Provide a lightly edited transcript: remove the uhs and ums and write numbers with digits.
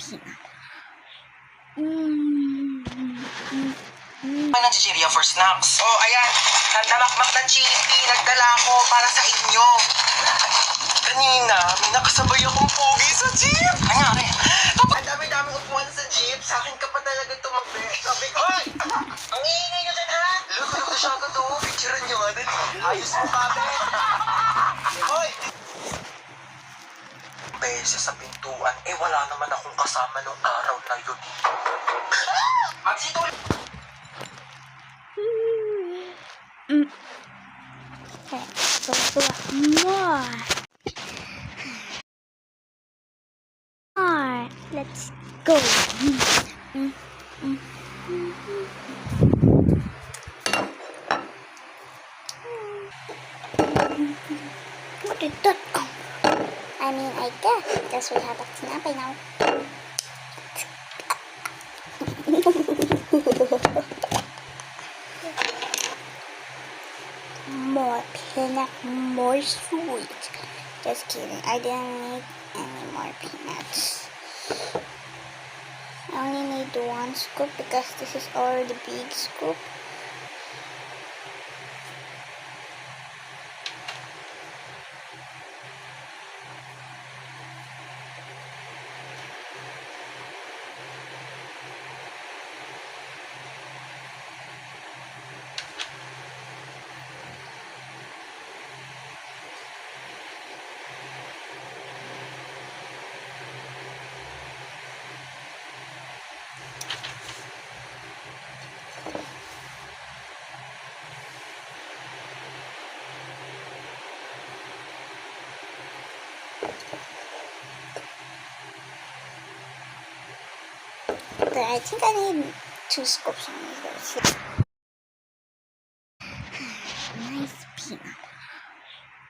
peanut. Mm. ng chichirya for snacks. Oh, ayan. Nandamakmak ng chippy. Nagdala ko para sa inyo. Kanina, may nakasabay akong pogi sa jeep. Kanyari. Ang dami-dami upuan sa jeep. Sa akin ka pa talaga tumakbe. Sabi ko, hoy! Ang iingay nyo dyan, ha? Lulog na siya ako to. Picturean nyo, ha? Ayos mo kami. Hoy! Beses sa pintuan, wala naman akong kasama nung araw na yun. Magsituloy! Let's go more. Let's go. What did that come? I mean, I guess we have a tinapay now. More peanut, more sweet. Just kidding, I didn't need any more peanuts. I only need one scoop because this is already big scoop. But I think I need 2 scoops on these. Nice peanut.